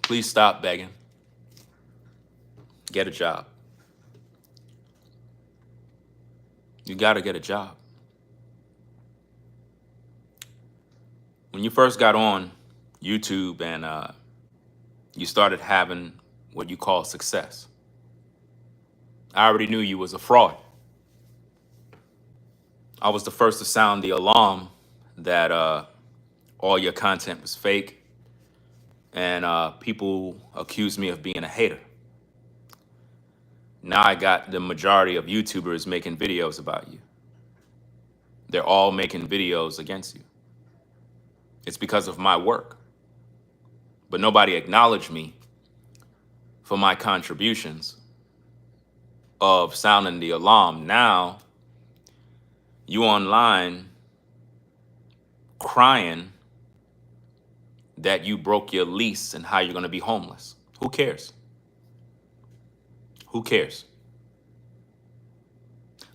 Please stop begging. Get a job. You got to get a job. When you first got on YouTube and you started having what you call success, I already knew you was a fraud. I was the first to sound the alarm that all your content was fake, and people accused me of being a hater. Now I got the majority of YouTubers making videos about you. They're all making videos against you. It's because of my work. But nobody acknowledged me for my contributions of sounding the alarm. Now, you online crying that you broke your lease and how you're going to be homeless. Who cares? Who cares?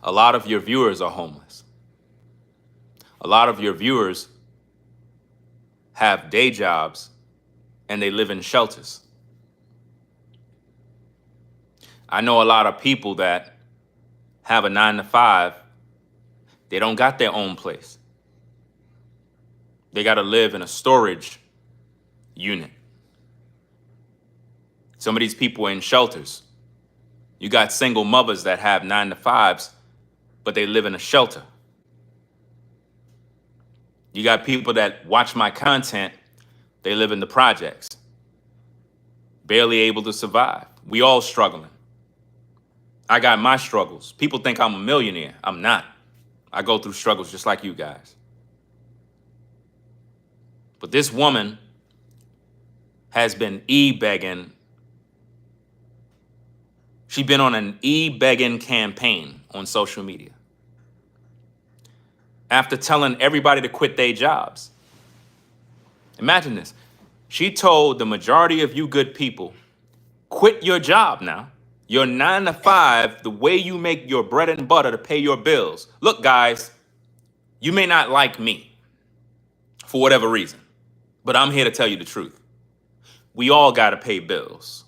A lot of your viewers are homeless. A lot of your viewers have day jobs and they live in shelters. I know a lot of people that have a 9-to-5. They don't got their own place. They got to live in a storage unit. Some of these people are in shelters. You got single mothers that have 9-to-5s, but they live in a shelter. You got people that watch my content, they live in the projects, barely able to survive. We all struggling. I got my struggles. People think I'm a millionaire. I'm not. I go through struggles just like you guys. But this woman has been e-begging. She's been on an e-begging campaign on social media. After telling everybody to quit their jobs. Imagine this. She told the majority of you good people, quit your job now. Your 9-to-5, the way you make your bread and butter to pay your bills. Look, guys, you may not like me for whatever reason, but I'm here to tell you the truth. We all got to pay bills.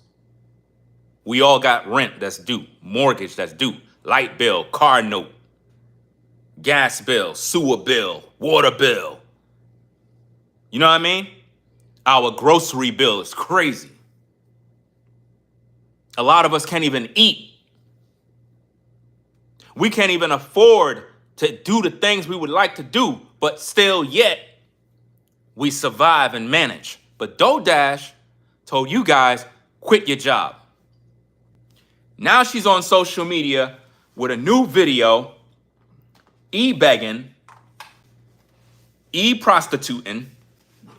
We all got rent that's due, mortgage that's due, light bill, car note, gas bill, sewer bill, water bill. You know what I mean? Our grocery bill is crazy. A lot of us can't even eat. We can't even afford to do the things we would like to do, but still yet we survive and manage. But DoorDash told you guys, quit your job. Now she's on social media with a new video, e-begging, e-prostituting,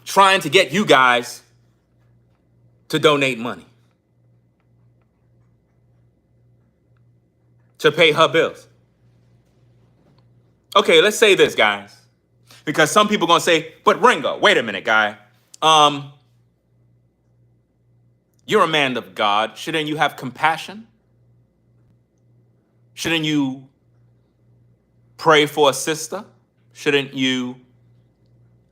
trying to get you guys to donate money to pay her bills. Okay, let's say this, guys, because some people are going to say, but Ringo, wait a minute, guy. You're a man of God. Shouldn't you have compassion? Shouldn't you pray for a sister? Shouldn't you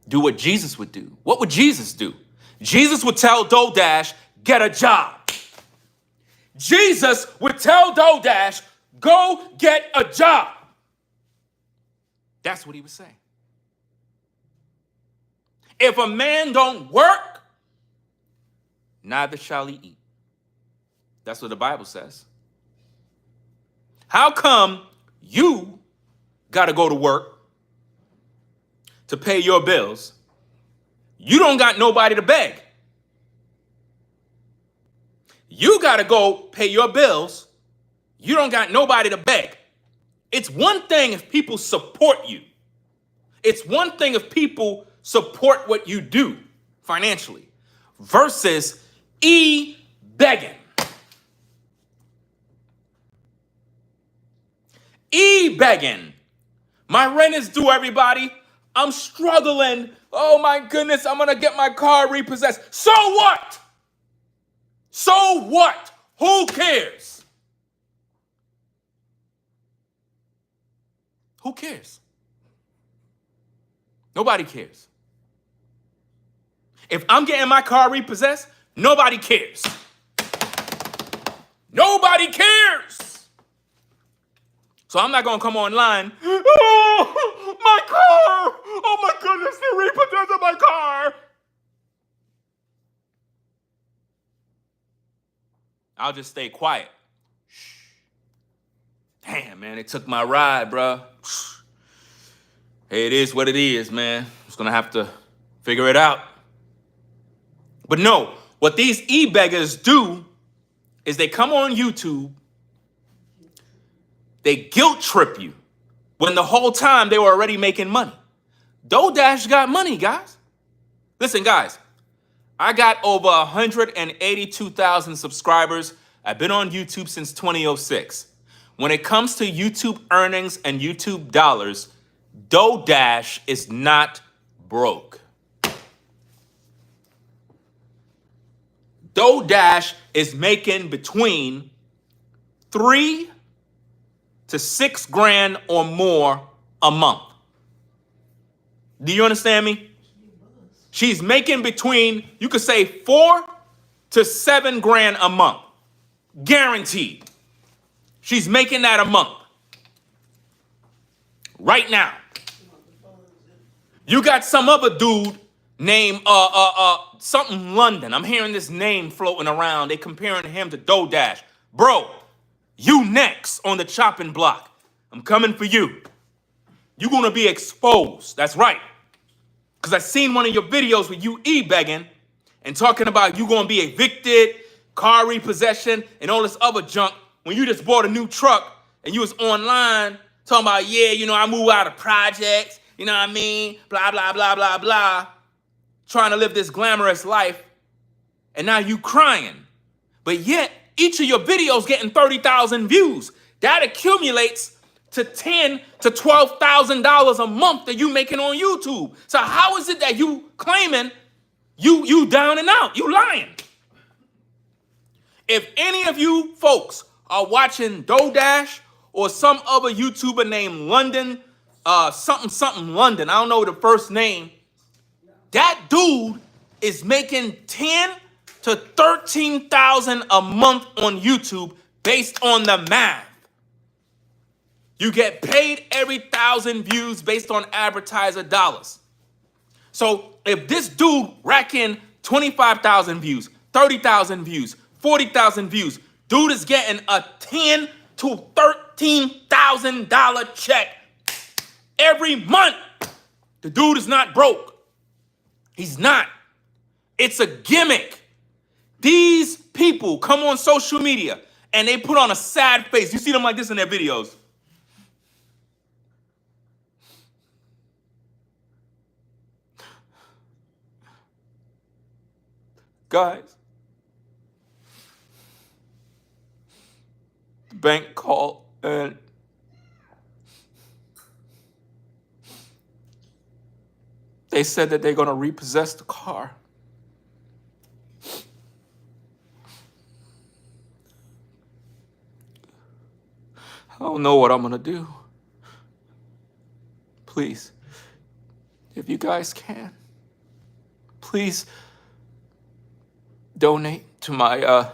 do what Jesus would do? What would Jesus do? Jesus would tell DoorDash, get a job. Jesus would tell DoorDash, go get a job. That's what he was saying. If a man don't work, neither shall he eat. That's what the Bible says. How come you got to go to work to pay your bills? You don't got nobody to beg. You got to go pay your bills. You don't got nobody to beg. It's one thing if people support you. It's one thing if people support what you do financially versus e-begging. E-begging. My rent is due, everybody. I'm struggling. Oh my goodness, I'm going to get my car repossessed. So what? So what? Who cares? Who cares? Nobody cares. If I'm getting my car repossessed, Nobody cares. Nobody cares. So I'm not going to come online. Oh, my car. Oh, my goodness, they repossessed my car. I'll just stay quiet. Shh. Damn, man, they took my ride, bro. Hey, it is what it is, man. I'm just going to have to figure it out. But no, what these e-beggars do is they come on YouTube, they guilt trip you when the whole time they were already making money. DoorDash got money, guys. Listen, guys, I got over 182,000 subscribers. I've been on YouTube since 2006. When it comes to YouTube earnings and YouTube dollars, DoorDash is not broke. DoorDash is making between $3 to $6 grand or more a month. Do you understand me? She's making between, you could say, $4 to $7 grand a month. Guaranteed. She's making that a month. Right now. You got some other dude named something London. I'm hearing this name floating around. They comparing him to DoorDash. Bro, you next on the chopping block. I'm coming for you. You're gonna be exposed. That's right. Because I seen one of your videos with you e-begging and talking about you gonna be evicted, car repossession, and all this other junk when you just bought a new truck and you was online talking about, yeah, you know, I moved out of projects, you know what I mean? Blah, blah, blah, blah, blah. Trying to live this glamorous life, and now you crying. But yet, each of your videos getting 30,000 views. That accumulates to $10,000 to $12,000 a month that you making on YouTube. So how is it that you claiming you down and out? You lying. If any of you folks are watching DoorDash or some other YouTuber named London, something London, I don't know the first name, that dude is making $10,000 to $13,000 a month on YouTube based on the math. You get paid every 1,000 views based on advertiser dollars. So if this dude rack in 25,000 views, 30,000 views, 40,000 views, dude is getting a $10,000 to $13,000 check every month. The dude is not broke. He's not. It's a gimmick. These people come on social media and they put on a sad face. You see them like this in their videos. Guys, the bank called and they said that they're going to repossess the car. I don't know what I'm going to do. Please, if you guys can, please donate to my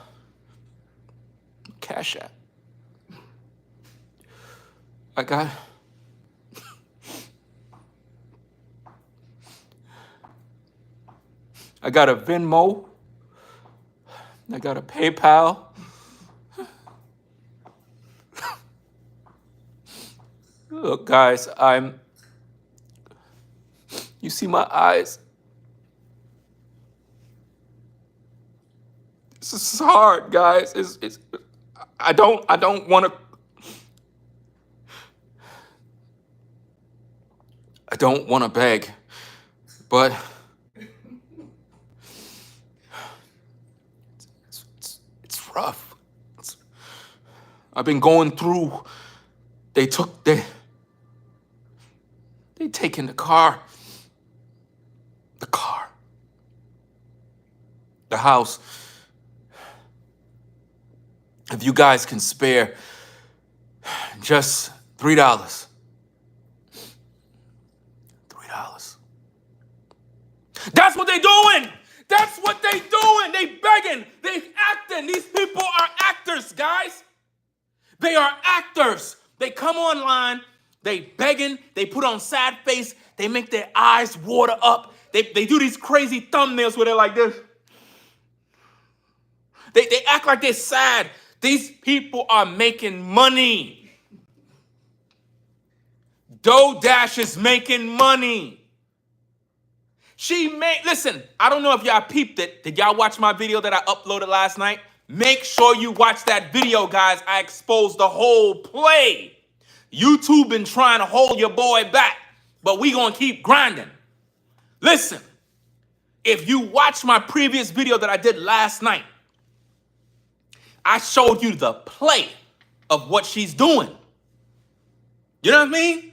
Cash App. I got a Venmo. I got a PayPal. Look, guys, you see my eyes? This is hard, guys. I don't want to. I don't want to beg, but it's rough. I've been going through. They taken the car, the house. If you guys can spare just $3. $3. That's what they doing. That's what they doing. They begging. They are actors. They come online, they begging, they put on sad face, they make their eyes water up. They do these crazy thumbnails where they're like this. They act like they're sad. These people are making money. DoorDash is making money. Listen, I don't know if y'all peeped it. Did y'all watch my video that I uploaded last night? Make sure you watch that video, guys. I exposed the whole play. YouTube been trying to hold your boy back, but we gonna keep grinding. Listen, if you watch my previous video that I did last night, I showed you the play of what she's doing. You know what I mean?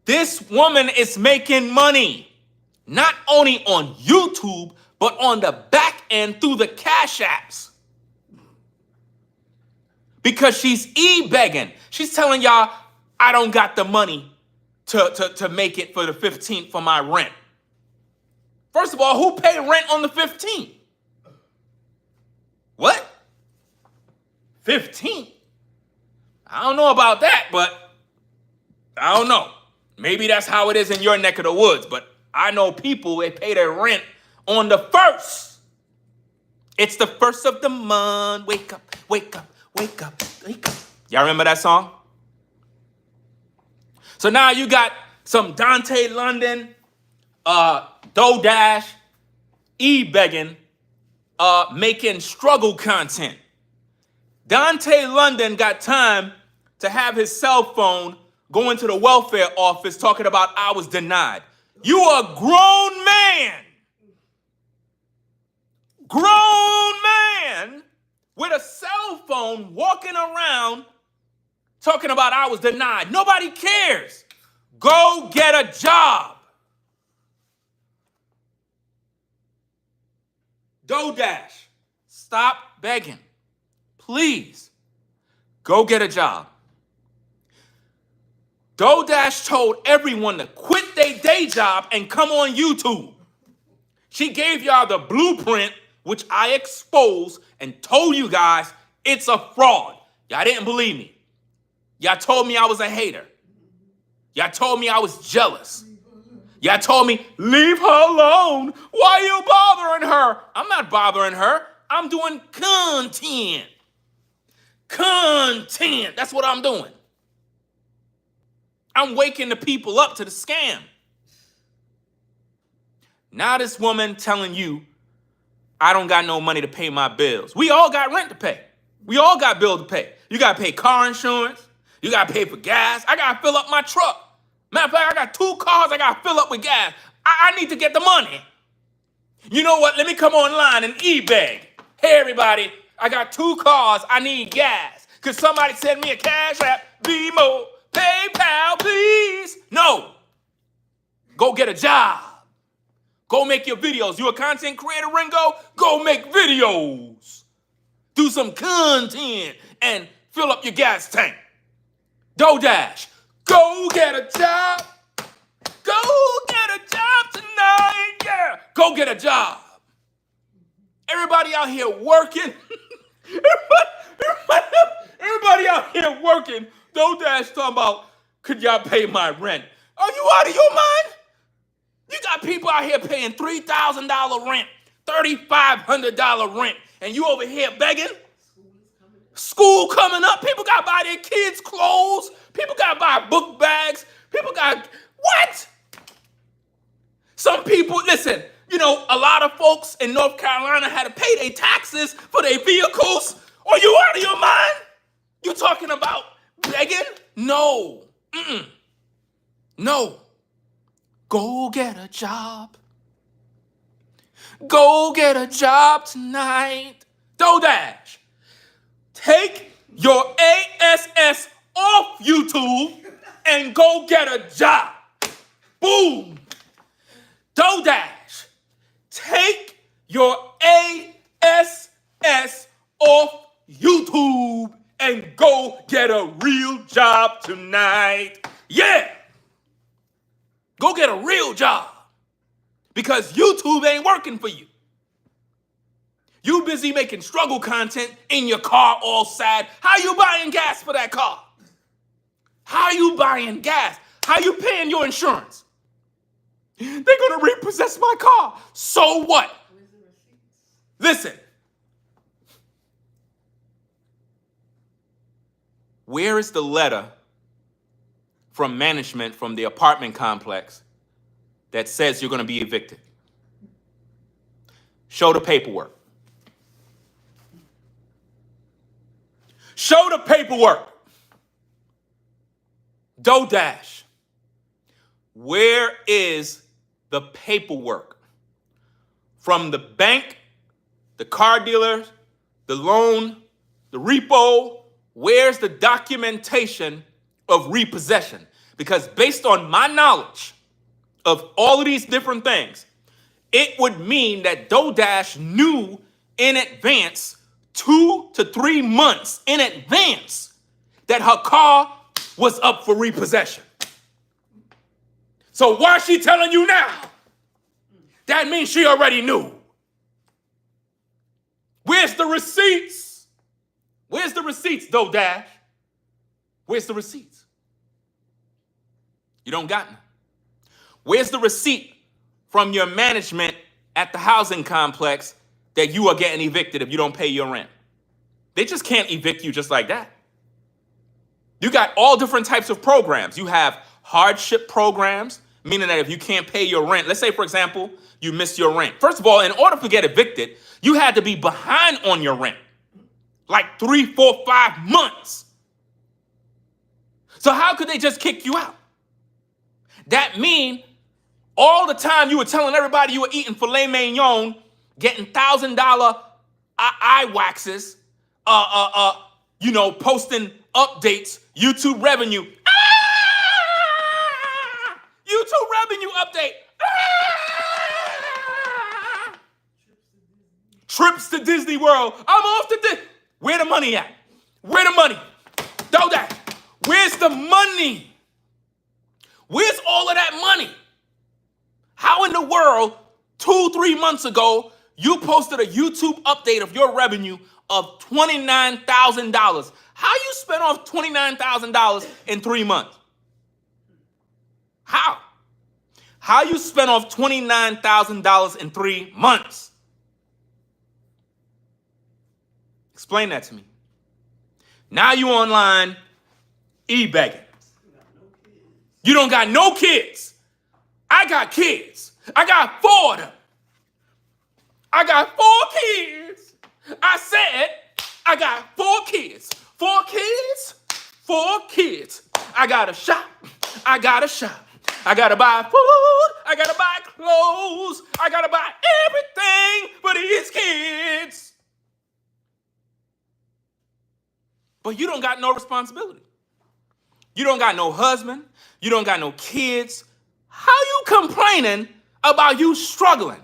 This woman is making money, not only on YouTube, but on the back end through the cash apps. Because she's ebegging. She's telling y'all, I don't got the money to make it for the 15th for my rent. First of all, who paid rent on the 15th? What? 15th? I don't know about that, but I don't know. Maybe that's how it is in your neck of the woods, but I know people, they pay their rent on the 1st. It's the 1st of the month. Wake up, wake up, wake up, wake up. Y'all remember that song? So now you got some Dante London, DoorDash, ebegging, making struggle content. Dante London got time to have his cell phone go into the welfare office talking about I was denied. You a grown man. Grown man with a cell phone walking around talking about I was denied. Nobody cares. Go get a job. DoorDash, stop begging. Please, go get a job. DoorDash told everyone to quit their day job and come on YouTube. She gave y'all the blueprint, which I exposed and told you guys it's a fraud. Y'all didn't believe me. Y'all told me I was a hater. Y'all told me I was jealous. Y'all told me, leave her alone. Why are you bothering her? I'm not bothering her. I'm doing content. Content. That's what I'm doing. I'm waking the people up to the scam. Now this woman telling you, I don't got no money to pay my bills. We all got rent to pay. We all got bills to pay. You got to pay car insurance. You got to pay for gas. I got to fill up my truck. Matter of fact, I got 2 cars I got to fill up with gas. I need to get the money. You know what? Let me come online and ebeg. Hey, everybody, I got 2 cars. I need gas. Could somebody send me a cash app? BMO, PayPal, please. No. Go get a job. Go make your videos. You a content creator, Ringo? Go make videos. Do some content and fill up your gas tank. DoorDash, go get a job. Go get a job tonight. Yeah. Go get a job. Everybody out here working. everybody out here working. DoorDash talking about, could y'all pay my rent? Are you out of your mind? You got people out here paying $3,000 rent, $3,500 rent, and you over here begging? School coming up. People got to buy their kids clothes. People got to buy book bags. People got, what? Some people, listen, you know, a lot of folks in North Carolina had to pay their taxes for their vehicles. Are you out of your mind? You talking about begging? No. No. Go get a job. Go get a job tonight. DoorDash, take your ASS off YouTube and go get a job. Boom. DoorDash, take your ASS off YouTube and go get a real job tonight. Yeah. Go get a real job because YouTube ain't working for you. You busy making struggle content in your car all sad. How you buying gas for that car? How you buying gas? How you paying your insurance? They're gonna repossess my car. So what? Listen. Where is the letter from management from the apartment complex that says you're gonna be evicted? Show the paperwork. Show the paperwork. DoorDash. Where is the paperwork from the bank, the car dealer, the loan, the repo? Where's the documentation of repossession? Because based on my knowledge of all of these different things, it would mean that DoorDash knew in advance, 2 to 3 months in advance, that her car was up for repossession. So why is she telling you now? That means she already knew. Where's the receipts? Where's the receipts, DoorDash? Where's the receipts? You don't got none. Where's the receipt from your management at the housing complex that you are getting evicted if you don't pay your rent? They just can't evict you just like that. You got all different types of programs. You have hardship programs, meaning that if you can't pay your rent, let's say, for example, you miss your rent. First of all, in order to get evicted, you had to be behind on your rent, like 3, 4, 5 months. So how could they just kick you out? That mean all the time you were telling everybody you were eating filet mignon, getting $1,000 eye waxes, posting updates, YouTube revenue. YouTube revenue update. Trips to Disney World. I'm off to Disney. Where the money at? Where the money? Throw that. Where's the money? Where's all of that money? How in the world, 2, 3 months ago, you posted a YouTube update of your revenue of $29,000? How you spent off $29,000 in 3 months? How? How you spent off $29,000 in 3 months? Explain that to me. Now you online ebegging. You don't got no kids. I got kids. I got 4 of them. I got 4 kids. I said I got 4 kids. 4 kids? 4 kids. I gotta shop. I gotta shop. I gotta buy food. I gotta buy clothes. I gotta buy everything for these kids. But you don't got no responsibility. You don't got no husband. You don't got no kids. How you complaining about you struggling?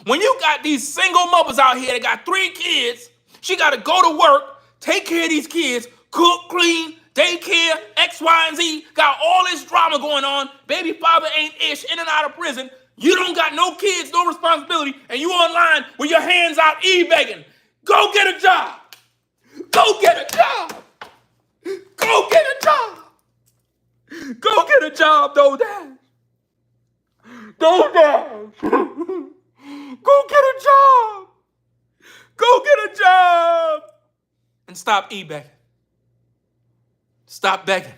When you got these single mothers out here that got 3 kids, she got to go to work, take care of these kids, cook, clean, daycare, X, Y, and Z, got all this drama going on. Baby father ain't ish, in and out of prison. You don't got no kids, no responsibility, and you online with your hands out ebegging. Go get a job. Go get a job. Go get a job. Go get a job, DoorDash. DoorDash. Go get a job. Go get a job. And stop ebegging. Stop begging.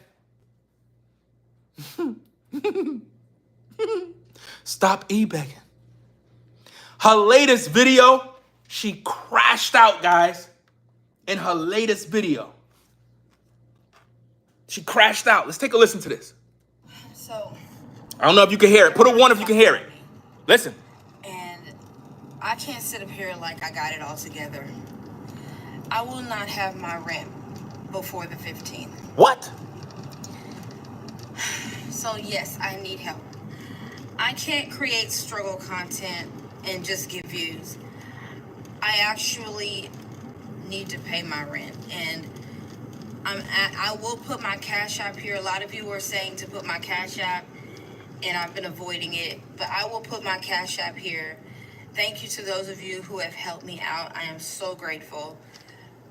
Stop ebegging. Her latest video, she crashed out, guys. In her latest video. She crashed out. Let's take a listen to this. So, I don't know if you can hear it. Put a 1 if you can hear it. Listen. And I can't sit up here like I got it all together. I will not have my rent before the 15th. What? So yes, I need help. I can't create struggle content and just get views. I actually need to pay my rent, and I will put my Cash App here. A lot of you were saying to put my Cash App, and I've been avoiding it, but I will put my Cash App here. Thank you to those of you who have helped me out. I am so grateful.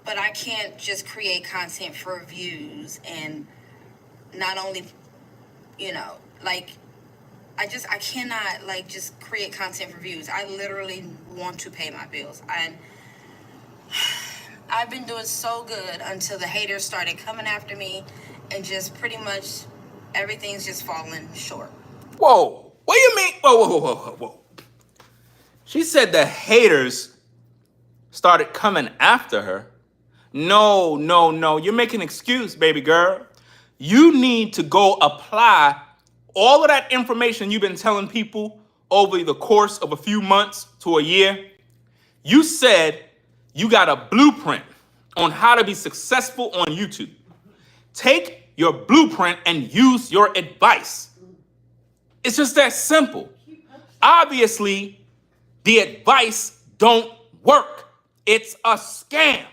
But I can't just create content for views and not only, you know, like, I cannot like just create content for views. I literally want to pay my bills. I've been doing so good until the haters started coming after me, and just pretty much everything's just falling short. Whoa, what do you mean? Whoa. She said the haters started coming after her. No. You're making an excuse, baby girl. You need to go apply all of that information you've been telling people over the course of a few months to a year. You said you got a blueprint on how to be successful on YouTube. Take your blueprint and use your advice. It's just that simple. Obviously, the advice don't work. It's a scam.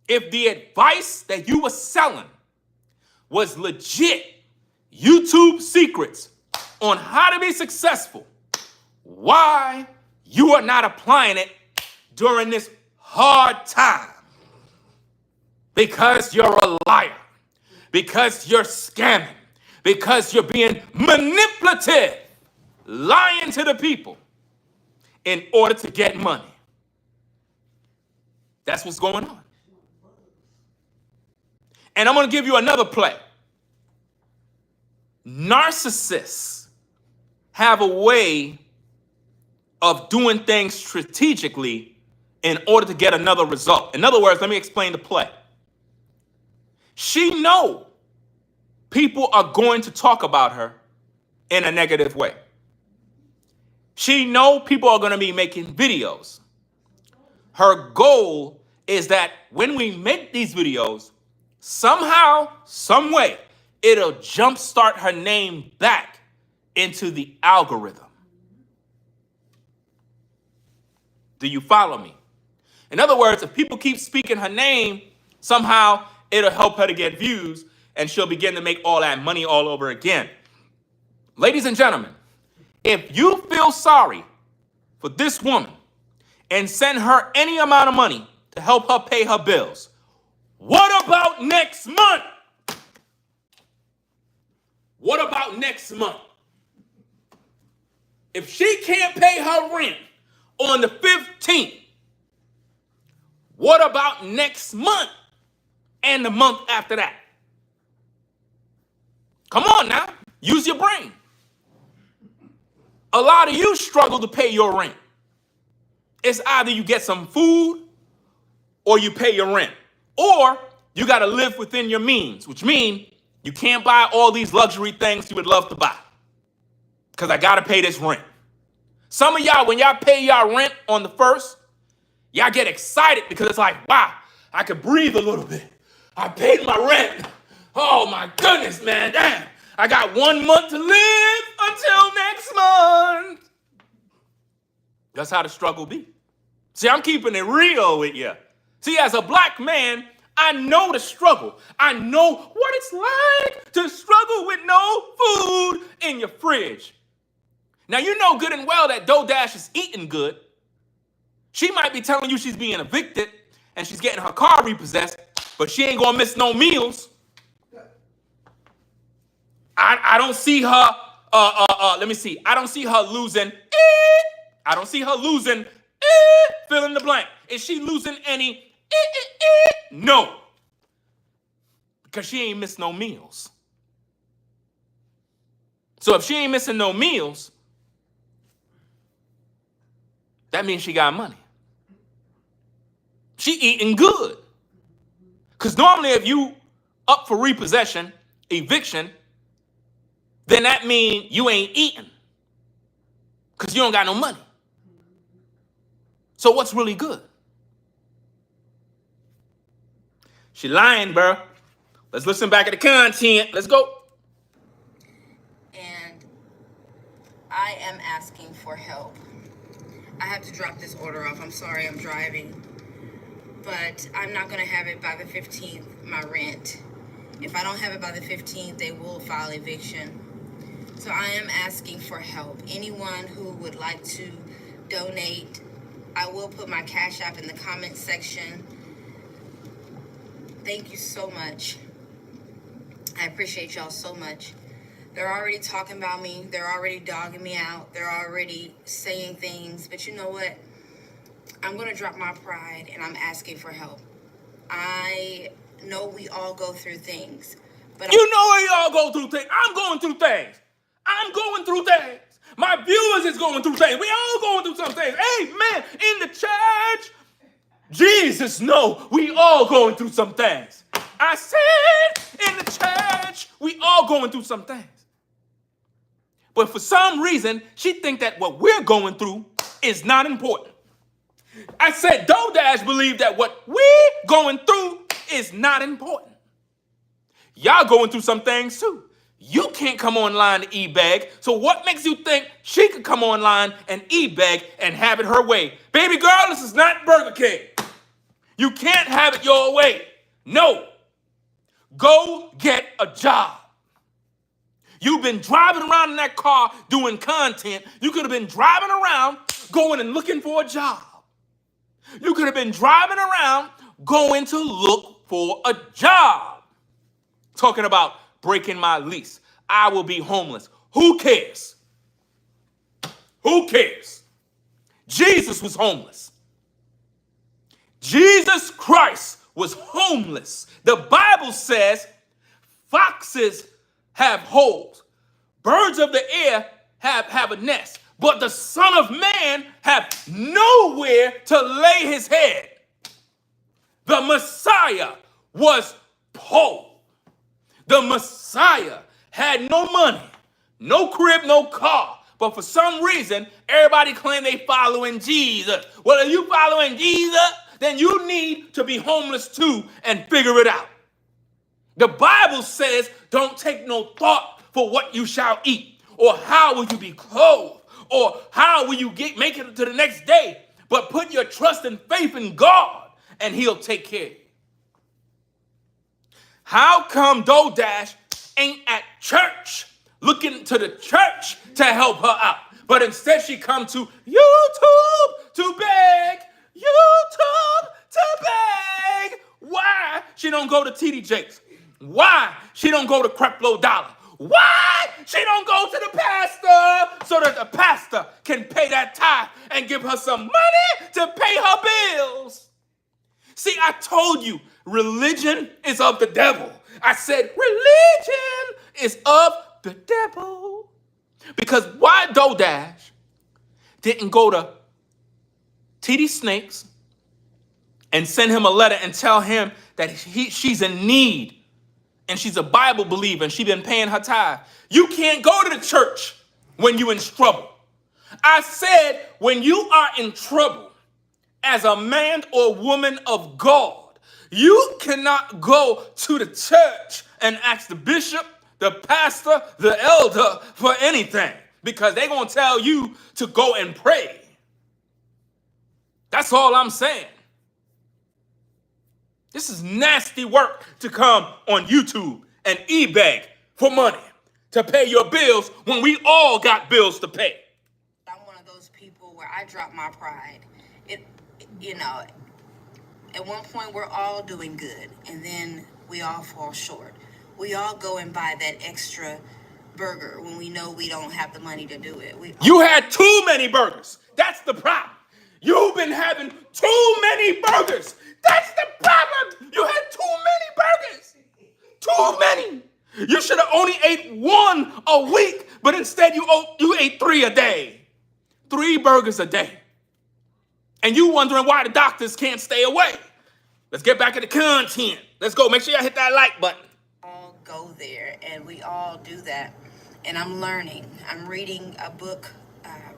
If the advice that you were selling was legit YouTube secrets on how to be successful, why you are not applying it during this hard time? Because you're a liar, because you're scamming, because you're being manipulative, lying to the people in order to get money. That's what's going on. And I'm going to give you another play. Narcissists have a way of doing things strategically in order to get another result. In other words, let me explain the play. She knows people are going to talk about her in a negative way. She knows people are going to be making videos. Her goal is that when we make these videos, somehow, some way, it'll jumpstart her name back into the algorithm. Do you follow me? In other words, if people keep speaking her name, somehow it'll help her to get views, and she'll begin to make all that money all over again. Ladies and gentlemen, if you feel sorry for this woman and send her any amount of money to help her pay her bills, what about next month? What about next month? If she can't pay her rent on the 15th, what about next month and the month after that? Come on now, use your brain. A lot of you struggle to pay your rent. It's either you get some food or you pay your rent. Or you got to live within your means, which means you can't buy all these luxury things you would love to buy because I got to pay this rent. Some of y'all, when y'all pay y'all rent on the 1st, y'all get excited because it's like, wow, I could breathe a little bit. I paid my rent. Oh my goodness, man, damn. I got 1 month to live until next month. That's how the struggle be. See, I'm keeping it real with you. See, as a black man, I know the struggle. I know what it's like to struggle with no food in your fridge. Now, you know good and well that DoorDash is eating good. She might be telling you she's being evicted and she's getting her car repossessed, but she ain't gonna miss no meals. I don't see her, let me see. I don't see her losing, I don't see her losing, fill in the blank. Is she losing any, no. Because she ain't missed no meals. So if she ain't missing no meals, that means she got money. She eating good. Because normally if you up for repossession, eviction, then that means you ain't eating. Because you don't got no money. So what's really good? She lying, bro. Let's listen back at the content. Let's go. And I am asking for help. I have to drop this order off. I'm sorry, I'm driving. But I'm not going to have it by the 15th, my rent. If I don't have it by the 15th, they will file eviction. So I am asking for help. Anyone who would like to donate. I will put my Cash App in the comment section. Thank you so much. I appreciate y'all so much. They're already talking about me. They're already dogging me out. They're already saying things. But you know what? I'm going to drop my pride and I'm asking for help. I know we all go through things. But You know we all go through things. I'm going through things. I'm going through things. My viewers is going through things. We all going through some things. Amen. In the church, Jesus, no, we all going through some things. I said in the church, we all going through some things. But for some reason, she think that what we're going through is not important. I said DoorDash believe that what we're going through is not important. Y'all going through some things too. You can't come online to ebeg, so what makes you think she could come online and ebeg and have it her way? Baby girl, this is not Burger King. You can't have it your way. No. Go get a job. You've been driving around in that car doing content. You could have been driving around going and looking for a job. You could have been driving around going to look for a job. Talking about breaking my lease. I will be homeless. Who cares? Who cares? Jesus was homeless. Jesus Christ was homeless. The Bible says foxes have holes. Birds of the air have a nest. But the Son of Man have nowhere to lay his head. The Messiah was poor. The Messiah had no money, no crib, no car. But for some reason, everybody claim they following Jesus. Well, if you following Jesus, then you need to be homeless too and figure it out. The Bible says, don't take no thought for what you shall eat, or how will you be clothed, or how will you make it to the next day. But put your trust and faith in God, and he'll take care of you. How come DoorDash ain't at church looking to the church to help her out? But instead she come to YouTube to beg. YouTube to beg. Why she don't go to TD Jakes? Why she don't go to Creflo Dollar? Why she don't go to the pastor so that the pastor can pay that tithe and give her some money to pay her bills? See, I told you, religion is of the devil. I said, religion is of the devil. Because why DoorDash didn't go to TD Snakes and send him a letter and tell him that she's in need and she's a Bible believer and she's been paying her tithe? You can't go to the church when you're in trouble. I said, when you are in trouble as a man or woman of God, you cannot go to the church and ask the bishop, the pastor, the elder for anything, because they're going to tell you to go and pray. That's all I'm saying. This is nasty work to come on YouTube and ebeg for money to pay your bills when we all got bills to pay. I'm one of those people where I drop my pride. At one point we're all doing good, and then we all fall short. We all go and buy that extra burger when we know we don't have the money to do it. You had too many burgers. That's the problem. You've been having too many burgers. That's the problem. You had too many burgers. Too many. You should have only ate one a week, but instead you ate 3 a day. 3 burgers a day. And you wondering why the doctors can't stay away. Let's get back to the content. Let's go. Make sure y'all hit that like button. We all go there, and we all do that. And I'm learning. I'm reading a book,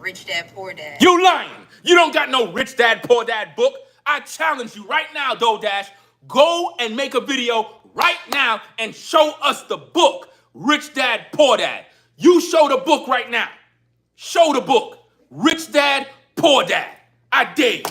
Rich Dad, Poor Dad. You lying. You don't got no Rich Dad, Poor Dad book. I challenge you right now, DoorDash. Go and make a video right now and show us the book, Rich Dad, Poor Dad. You show the book right now. Show the book, Rich Dad, Poor Dad. I dare you.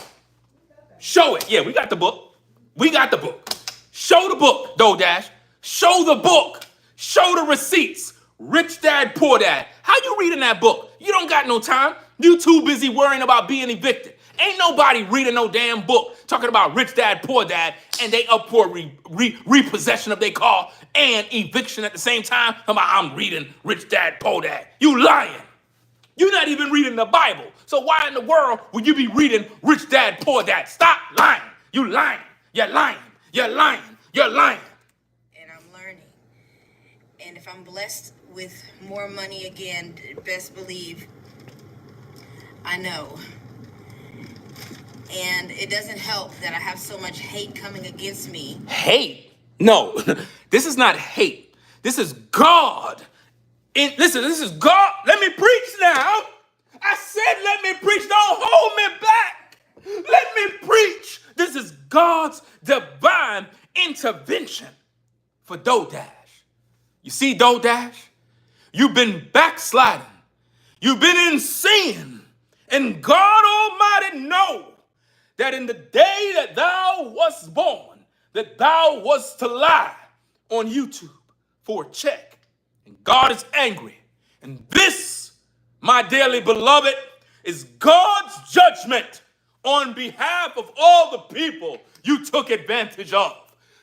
Show it. Yeah, we got the book. We got the book. Show the book, DoorDash. Show the book. Show the receipts. Rich Dad, Poor Dad. How you reading that book? You don't got no time. You too busy worrying about being evicted. Ain't nobody reading no damn book talking about rich dad, poor dad, and they up for repossession of their car and eviction at the same time. I'm reading rich dad, poor dad. You lying. You're not even reading the Bible. So why in the world would you be reading rich dad, poor dad? Stop lying. You lying. You're lying. You're lying. You're lying. And I'm learning. And if I'm blessed with more money again, best believe I know. And it doesn't help that I have so much hate coming against me. Hate? No, this is not hate. This is God. Listen, this is God. Let me preach now. I said let me preach. Don't hold me back. Let me preach. This is God's divine intervention for DoorDash. You see, DoorDash? You've been backsliding. You've been in sin. And God Almighty knows that in the day that thou wast born, that thou wast to lie on YouTube for a check. And God is angry. And this, my dearly beloved, is God's judgment on behalf of all the people you took advantage of.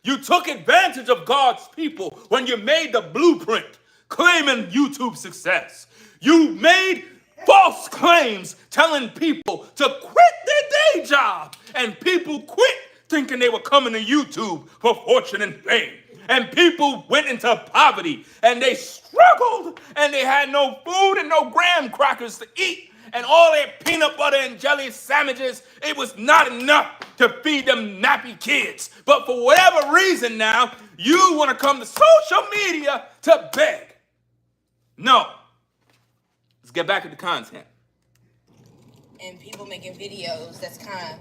You took advantage of God's people when you made the blueprint claiming YouTube success. You made false claims telling people to quit their day job, and people quit thinking they were coming to YouTube for fortune and fame. And people went into poverty and they struggled and they had no food and no graham crackers to eat, and all their peanut butter and jelly sandwiches, it was not enough to feed them nappy kids. But for whatever reason now, you want to come to social media to beg. No. Let's get back to the content. And people making videos, that's kind of,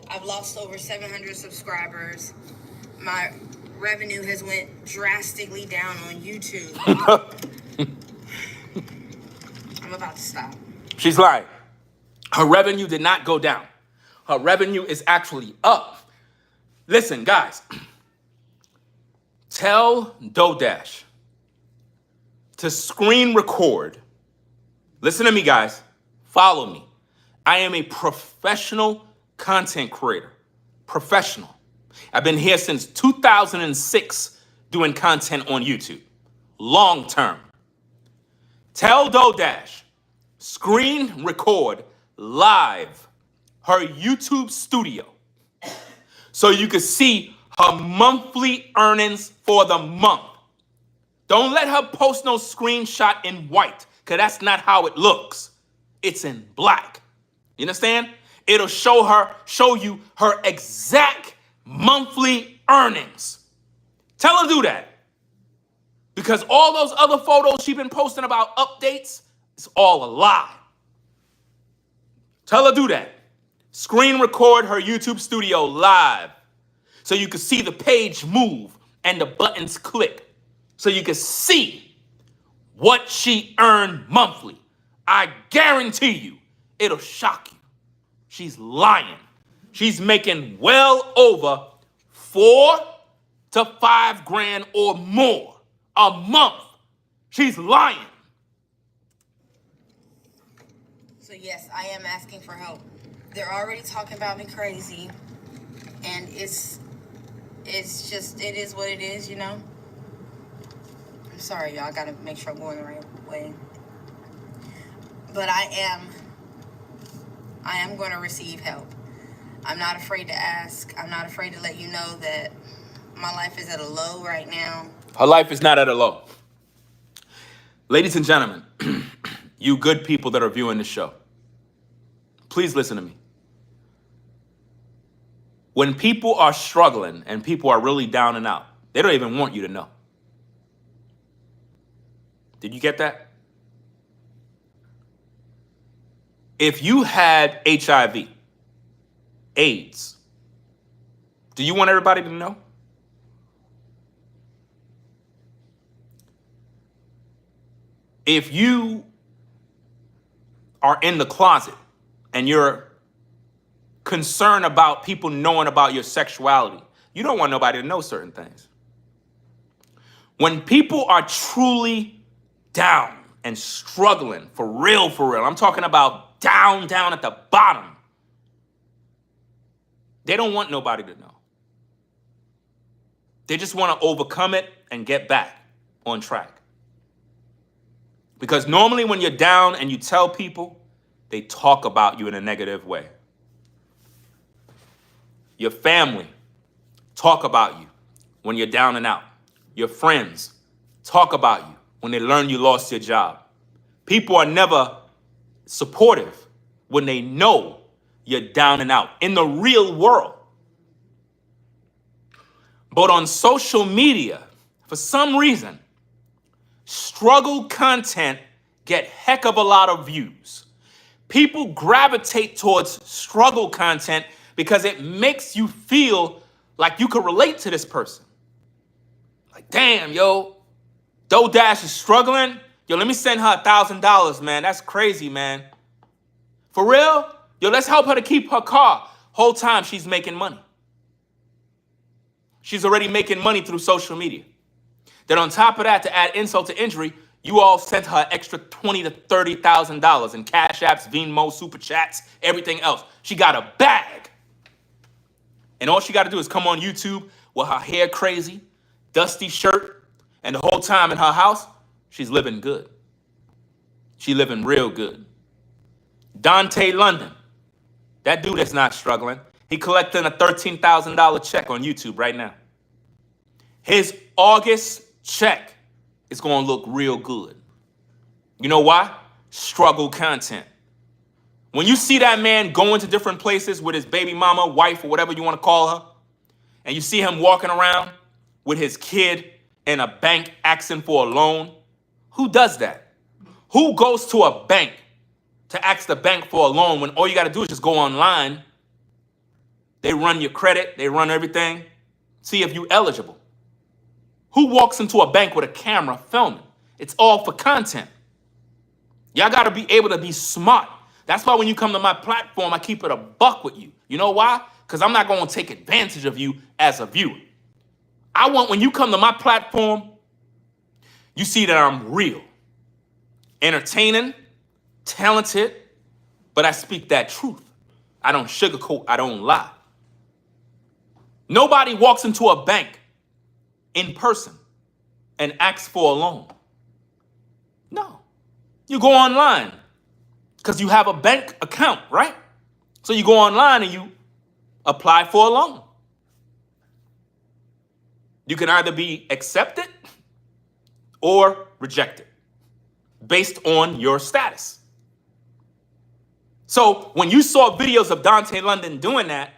I've lost over 700 subscribers. My revenue has went drastically down on YouTube. I'm about to stop. She's lying. Her revenue did not go down. Her revenue is actually up. Listen, guys. Tell DoorDash to screen record. Listen to me, guys. Follow me. I am a professional content creator. Professional. I've been here since 2006 doing content on YouTube. Long term. Tell DoorDash, screen record live her YouTube studio so you can see her monthly earnings for the month. Don't let her post no screenshot in white, because that's not how it looks. It's in black. You understand? It'll show you her exact monthly earnings. Tell her to do that. Because all those other photos she's been posting about updates, it's all a lie. Tell her to do that. Screen record her YouTube studio live so you can see the page move and the buttons click so you can see what she earned monthly. I guarantee you, it'll shock you. She's lying. She's making well over $4,000 to $5,000 or more a month. She's lying. So yes, I am asking for help. They're already talking about me crazy, and it's just, it is what it is, you know? I'm sorry, y'all. I gotta make sure I'm going the right way. But I am going to receive help. I'm not afraid to ask. I'm not afraid to let you know that my life is at a low right now. Her life is not at a low. Ladies and gentlemen, you good people that are viewing this show, please listen to me. When people are struggling and people are really down and out, they don't even want you to know. Did you get that? If you had HIV, AIDS, do you want everybody to know? If you are in the closet and you're concerned about people knowing about your sexuality, you don't want nobody to know certain things. When people are truly down and struggling for real, I'm talking about down at the bottom. They don't want nobody to know. They just want to overcome it and get back on track. Because normally when you're down and you tell people, they talk about you in a negative way. Your family talk about you when you're down and out. Your friends talk about you when they learn you lost your job. People are never supportive when they know you're down and out in the real world. But on social media, for some reason, struggle content get heck of a lot of views. People gravitate towards struggle content because it makes you feel like you could relate to this person. Like, damn, yo, DoorDash is struggling. Yo, let me send her $1,000, man. That's crazy, man. For real? Yo, let's help her to keep her car. Whole time she's making money. She's already making money through social media. Then on top of that, to add insult to injury, you all sent her extra $20,000 to $30,000 in Cash Apps, Venmo, Super Chats, everything else. She got a bag. And all she got to do is come on YouTube with her hair crazy, dusty shirt, and the whole time in her house, she's living good. She's living real good. Dante London, that dude is not struggling. He collecting a $13,000 check on YouTube right now. His August check is going to look real good. You know why? Struggle content. When you see that man going to different places with his baby mama, wife, or whatever you want to call her, and you see him walking around with his kid in a bank asking for a loan, who does that? Who goes to a bank to ask the bank for a loan when all you got to do is just go online? They run your credit, they run everything, see if you're eligible. Who walks into a bank with a camera filming? It's all for content. Y'all got to be able to be smart. That's why when you come to my platform, I keep it a buck with you. You know why? Because I'm not going to take advantage of you as a viewer. I want when you come to my platform, you see that I'm real, entertaining, talented, but I speak that truth. I don't sugarcoat, I don't lie. Nobody walks into a bank in person and asks for a loan. No. You go online because you have a bank account, right? So you go online and you apply for a loan. You can either be accepted or rejected based on your status. So when you saw videos of Dante London doing that,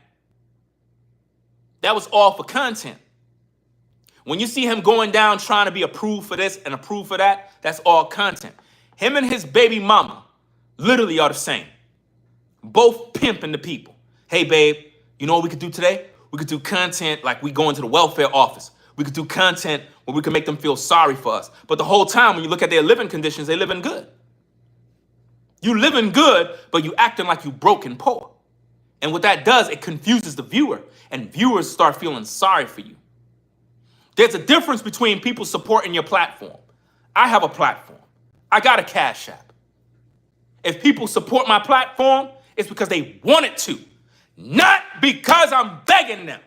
that was all for content. When you see him going down trying to be approved for this and approved for that, that's all content. Him and his baby mama literally are the same. Both pimping the people. Hey, babe, you know what we could do today? We could do content like we go into the welfare office. We could do content where we can make them feel sorry for us. But the whole time, when you look at their living conditions, they living good. You living good, but you acting like you broke and poor. And what that does, it confuses the viewer, and viewers start feeling sorry for you. There's a difference between people supporting your platform. I have a platform. I got a Cash App. If people support my platform, it's because they wanted to, not because I'm begging them.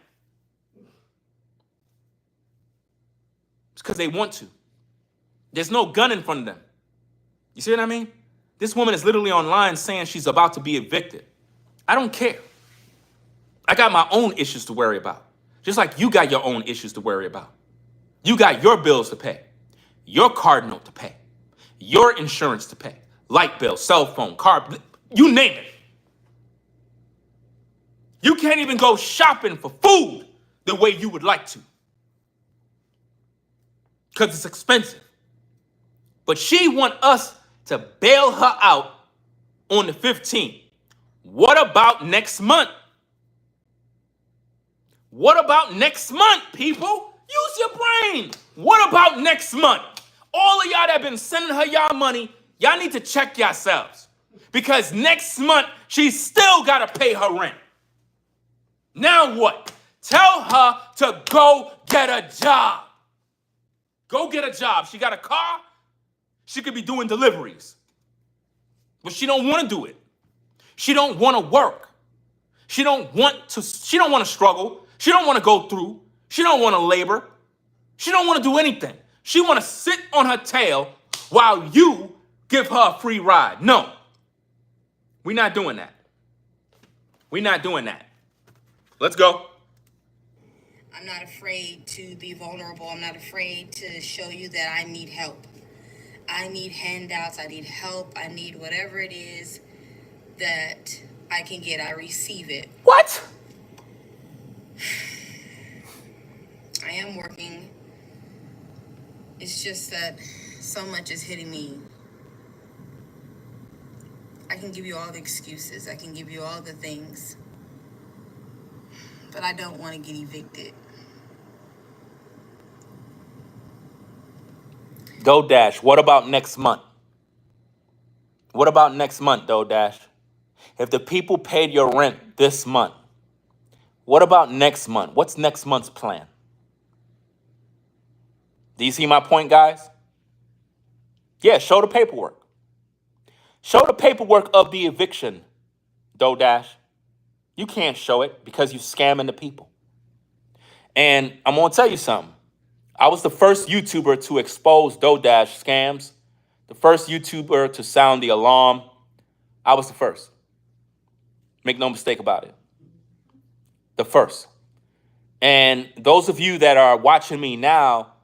It's because they want to. There's no gun in front of them. You see what I mean? This woman is literally online saying she's about to be evicted. I don't care. I got my own issues to worry about. Just like you got your own issues to worry about. You got your bills to pay, your card note to pay, your insurance to pay, light bill, cell phone, car, you name it. You can't even go shopping for food the way you would like to because it's expensive. But she want us to bail her out on the 15th. What about next month? What about next month, people? Use your brain. What about next month? All of y'all that been sending her y'all money, y'all need to check yourselves. Because next month, she still got to pay her rent. Now what? Tell her to go get a job. Go get a job. She got a car. She could be doing deliveries. But she don't want to do it. She don't want to work. She don't want to struggle. She don't want to go through. She don't want to labor. She don't want to do anything. She want to sit on her tail while you give her a free ride. No, we're not doing that. We're not doing that. Let's go. I'm not afraid to be vulnerable. I'm not afraid to show you that I need help. I need handouts. I need help. I need whatever it is that I can get. I receive it. What? I am working. It's just that so much is hitting me. I can give you all the excuses. I can give you all the things. But I don't want to get evicted. DoDash, what about next month? What about next month, DoDash? If the people paid your rent this month, what about next month? What's next month's plan? Do you see my point, guys? Yeah, show the paperwork. Show the paperwork of the eviction, DoDash. You can't show it because you're scamming the people. And I'm going to tell you something. I was the first YouTuber to expose DoDash scams, the first YouTuber to sound the alarm. I was the first. Make no mistake about it. The first. And those of you that are watching me now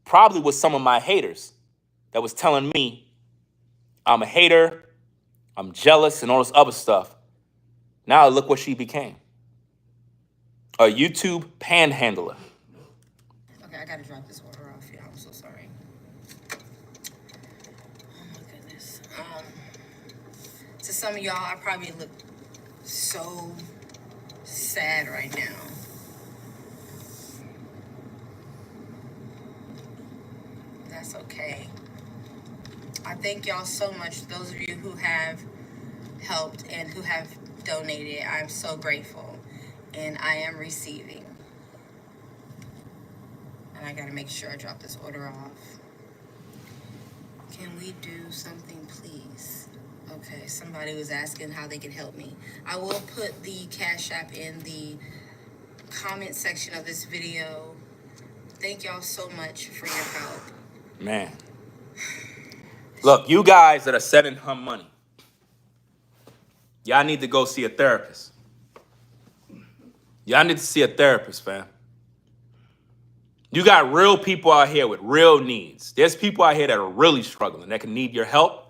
probably was some of my haters that was telling me I'm a hater, I'm jealous, and all this other stuff. Now look what she became. A YouTube panhandler. Okay, I gotta drop this order off, y'all. I'm so sorry. Oh my goodness. To some of y'all, I probably look so sad right now. That's okay. I thank y'all so much. Those of you who have helped and who have donated, I'm so grateful. And I am receiving. And I gotta make sure I drop this order off. Can we do something, please? Okay, somebody was asking how they could help me. I will put the Cash App in the comment section of this video. Thank y'all so much for your help. Man. Look, you guys that are sending her money, y'all need to go see a therapist. Y'all need to see a therapist, fam. You got real people out here with real needs. There's people out here that are really struggling, that can need your help.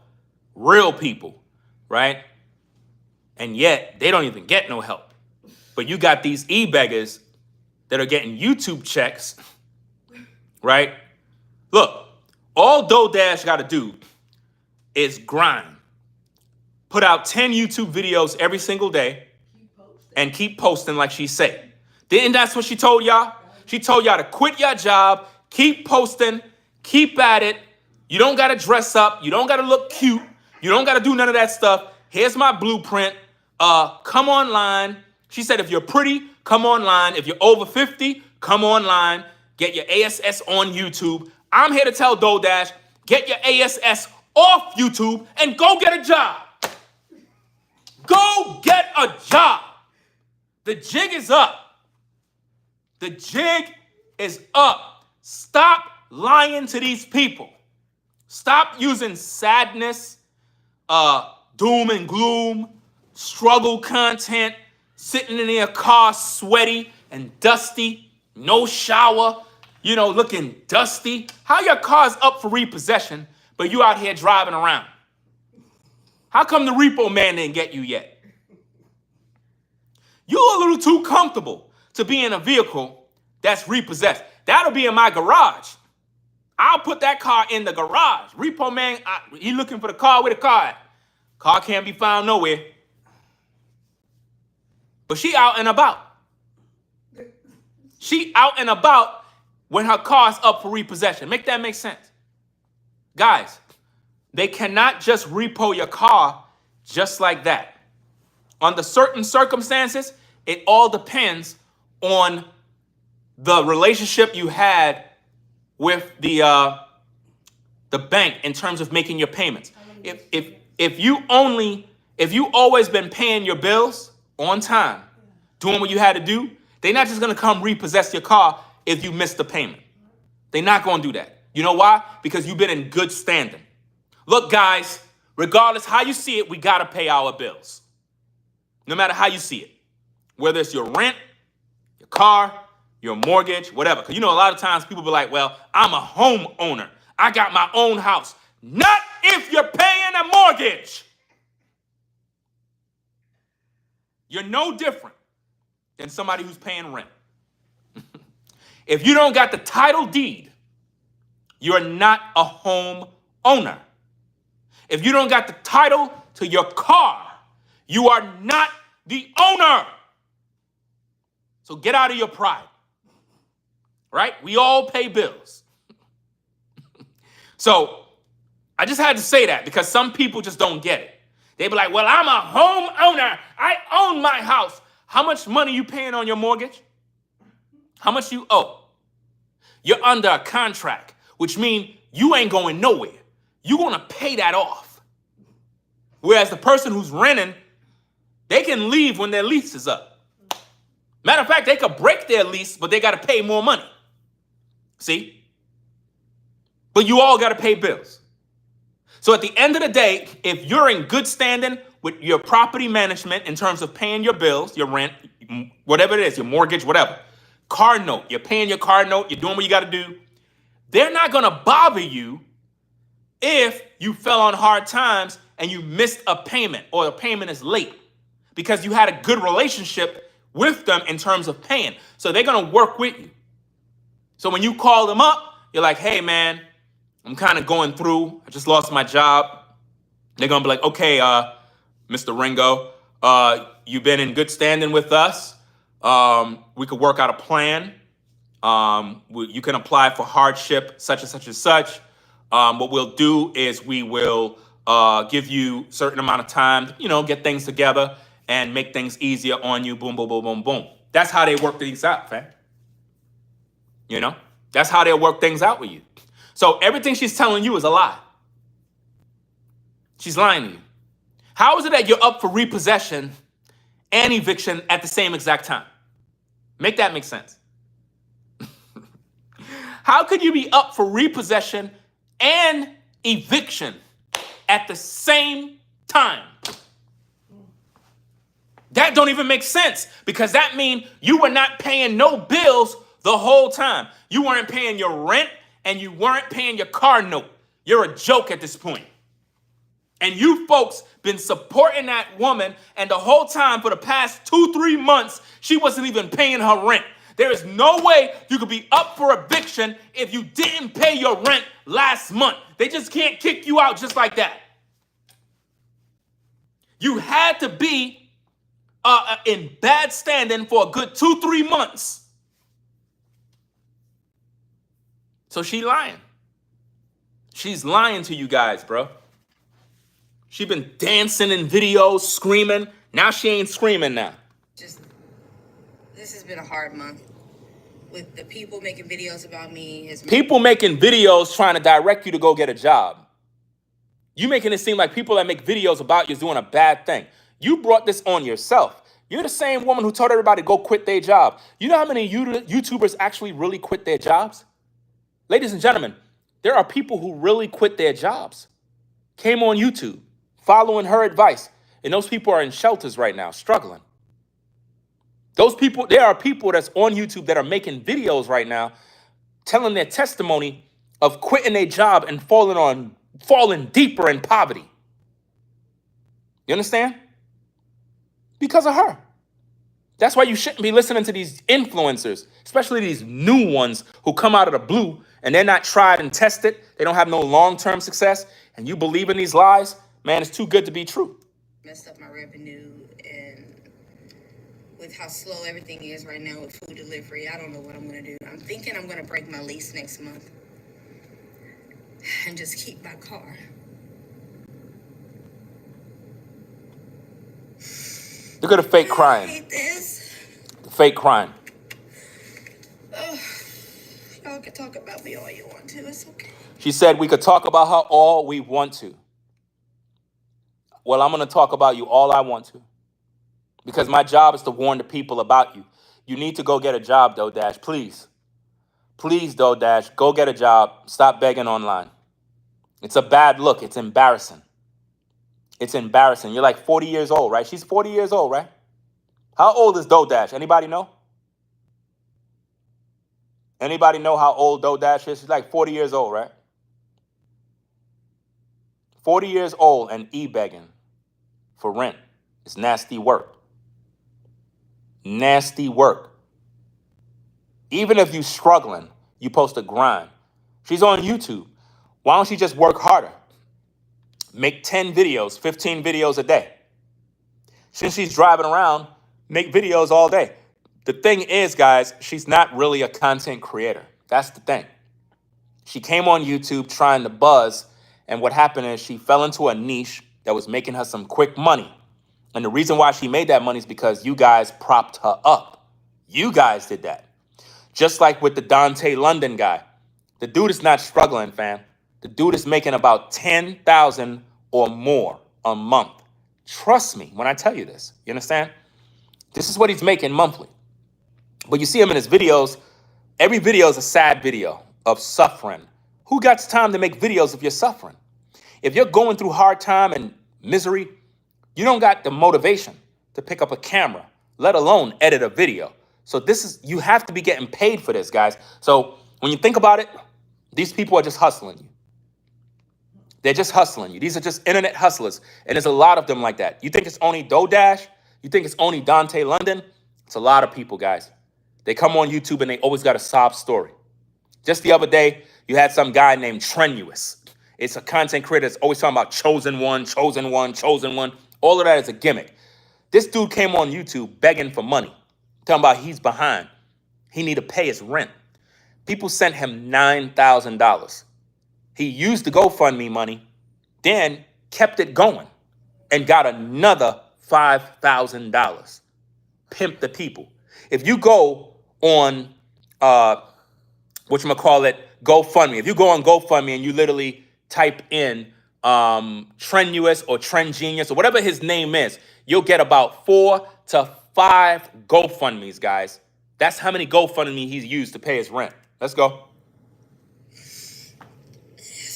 Real people, right? And yet, they don't even get no help. But you got these e-beggars that are getting YouTube checks, right? Look, all DoDash got to do is grind. Put out 10 YouTube videos every single day and keep posting like she said. Didn't that's what she told y'all? She told y'all to quit your job, keep posting, keep at it. You don't got to dress up. You don't got to look cute. You don't got to do none of that stuff. Here's my blueprint. Come online. She said if you're pretty, come online. If you're over 50, come online. Get your ASS on YouTube. I'm here to tell DoDash, get your ASS off YouTube and go get a job. Go get a job. The jig is up. The jig is up. Stop lying to these people. Stop using sadness, doom and gloom, struggle content, sitting in your car sweaty and dusty, no shower, looking dusty. How your car's up for repossession, but you out here driving around? How come the repo man didn't get you yet? You a little too comfortable to be in a vehicle that's repossessed. That'll be in my garage. I'll put that car in the garage. Repo man, he looking for the car. Where the car at? Car can't be found nowhere. But she out and about. She out and about when her car's up for repossession. Make that make sense? Guys, they cannot just repo your car just like that. Under certain circumstances, it all depends on the relationship you had with the bank in terms of making your payments. If you only If you always been paying your bills on time, doing what you had to do, they're not just gonna come repossess your car if you missed the payment. They're not gonna do that. You know why? Because you've been in good standing. Look, guys, regardless how you see it, we gotta pay our bills. No matter how you see it. Whether it's your rent, your car, your mortgage, whatever. Because you know, a lot of times people be like, well, I'm a homeowner. I got my own house. Not if you're paying a mortgage. You're no different than somebody who's paying rent. If you don't got the title deed, you're not a home owner. If you don't got the title to your car, you are not the owner. So get out of your pride. Right? We all pay bills. So I just had to say that because some people just don't get it. They be like, well, I'm a homeowner. I own my house. How much money you paying on your mortgage? How much you owe? You're under a contract, which means you ain't going nowhere. You're going to pay that off. Whereas the person who's renting, they can leave when their lease is up. Matter of fact, they could break their lease, but they got to pay more money. See? But you all got to pay bills. So at the end of the day, if you're in good standing with your property management in terms of paying your bills, your rent, whatever it is, your mortgage, whatever, car note, you're paying your car note, you're doing what you got to do, they're not going to bother you if you fell on hard times and you missed a payment or the payment is late because you had a good relationship with them in terms of paying. So they're going to work with you. So when you call them up, you're like, hey, man, I'm kind of going through. I just lost my job. They're going to be like, okay, Mr. Ringo, you've been in good standing with us. We could work out a plan. You can apply for hardship, such and such and such. What we'll do is we will give you a certain amount of time, get things together and make things easier on you. Boom, boom, boom, boom, boom. That's how they work things out, fam. That's how they'll work things out with you. So everything she's telling you is a lie. She's lying to you. How is it that you're up for repossession and eviction at the same exact time? Make that make sense. How could you be up for repossession and eviction at the same time? That don't even make sense because that means you were not paying no bills the whole time. You weren't paying your rent and you weren't paying your car note. You're a joke at this point. And you folks been supporting that woman, and the whole time for the past 2-3 months, she wasn't even paying her rent. There is no way you could be up for eviction if you didn't pay your rent last month. They just can't kick you out just like that. You had to be in bad standing for a good 2-3 months. So she lying. She's lying to you guys, bro. She been dancing in videos, screaming. Now she ain't screaming now. This has been a hard month with the people making videos about me. People making videos trying to direct you to go get a job. You making it seem like people that make videos about you is doing a bad thing. You brought this on yourself. You're the same woman who told everybody to go quit their job. You know how many YouTubers actually really quit their jobs? Ladies and gentlemen, there are people who really quit their jobs, came on YouTube, following her advice, and those people are in shelters right now, struggling. There are people that's on YouTube that are making videos right now, telling their testimony of quitting their job and falling deeper in poverty. You understand? Because of her. That's why you shouldn't be listening to these influencers, especially these new ones who come out of the blue and they're not tried and tested. They don't have no long-term success. And you believe in these lies, man, it's too good to be true. Messed up my revenue, and with how slow everything is right now with food delivery, I don't know what I'm going to do. I'm thinking I'm going to break my lease next month and just keep my car. Look at the fake crying. I hate this. The fake crying. Oh, y'all can talk about me all you want to. It's okay. She said we could talk about her all we want to. Well, I'm going to talk about you all I want to, because my job is to warn the people about you. You need to go get a job, DoorDash. Please. Please, DoorDash, go get a job. Stop begging online. It's a bad look. It's embarrassing. It's embarrassing. You're like 40 years old, right? She's 40 years old, right? How old is DoorDash? Anybody know? Anybody know how old DoorDash is? She's like 40 years old, right? 40 years old and ebegging for rent. It's nasty work. Nasty work. Even if you're struggling, you're supposed to grind. She's on YouTube. Why don't she just work harder? Make 10 videos, 15 videos a day. Since she's driving around, make videos all day. The thing is, guys, she's not really a content creator. That's the thing. She came on YouTube trying to buzz, and what happened is she fell into a niche that was making her some quick money. And the reason why she made that money is because you guys propped her up. You guys did that. Just like with the Dante London guy. The dude is not struggling, fam. The dude is making about $10,000 or more a month. Trust me when I tell you this. You understand? This is what he's making monthly. But you see him in his videos. Every video is a sad video of suffering. Who got time to make videos if you're suffering? If you're going through hard time and misery, you don't got the motivation to pick up a camera, let alone edit a video. So you have to be getting paid for this, guys. So when you think about it, these people are just hustling you. They're just hustling you. These are just internet hustlers. And there's a lot of them like that. You think it's only DoorDash? You think it's only Dante London? It's a lot of people, guys. They come on YouTube and they always got a sob story. Just the other day, you had some guy named Trenuous. It's a content creator that's always talking about chosen one, chosen one, chosen one. All of that is a gimmick. This dude came on YouTube begging for money, talking about he's behind. He need to pay his rent. People sent him $9,000. He used the GoFundMe money, then kept it going and got another $5,000. Pimp the people. If you go on, GoFundMe. If you go on GoFundMe and you literally type in Trenuous or Trend Genius or whatever his name is, you'll get about 4 to 5 GoFundMes, guys. That's how many GoFundMe he's used to pay his rent. Let's go. It is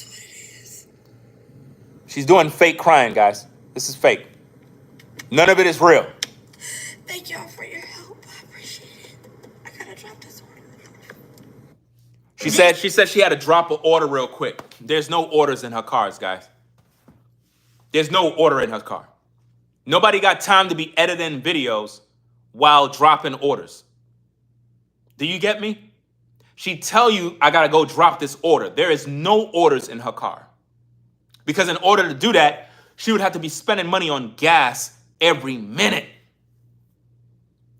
what it is. She's doing fake crying, guys. This is fake. None of it is real. Thank y'all for your help. I appreciate it. I gotta drop this order. She said she had to drop an order real quick. There's no orders in her cars, guys. There's no order in her car. Nobody got time to be editing videos while dropping orders. Do you get me? She tell you, I gotta go drop this order. There is no orders in her car. Because in order to do that, she would have to be spending money on gas every minute.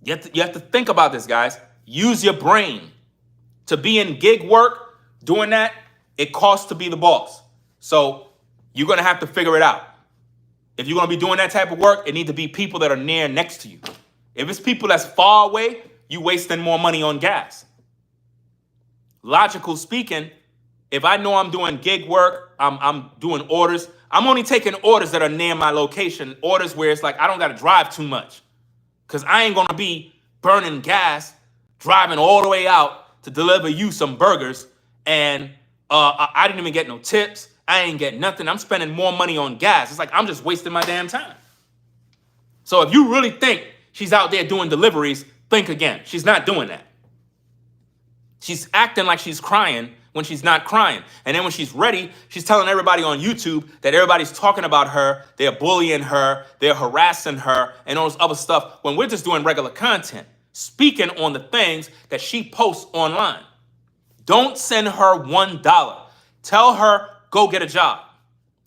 You have to think about this, guys. Use your brain. To be in gig work, doing that, it costs to be the boss. So you're going to have to figure it out. If you're going to be doing that type of work, it needs to be people that are next to you. If it's people that's far away, you're wasting more money on gas. Logical speaking, if I know I'm doing gig work, I'm doing orders, I'm only taking orders that are near my location, orders where it's like I don't got to drive too much. Because I ain't going to be burning gas, driving all the way out to deliver you some burgers, and I didn't even get no tips. I ain't get nothing. I'm spending more money on gas. It's like I'm just wasting my damn time. So if you really think she's out there doing deliveries, think again. She's not doing that. She's acting like she's crying when she's not crying. And then when she's ready, she's telling everybody on YouTube that everybody's talking about her, they're bullying her, they're harassing her, and all this other stuff, when we're just doing regular content, speaking on the things that she posts online. Don't send her $1. Tell her, go get a job.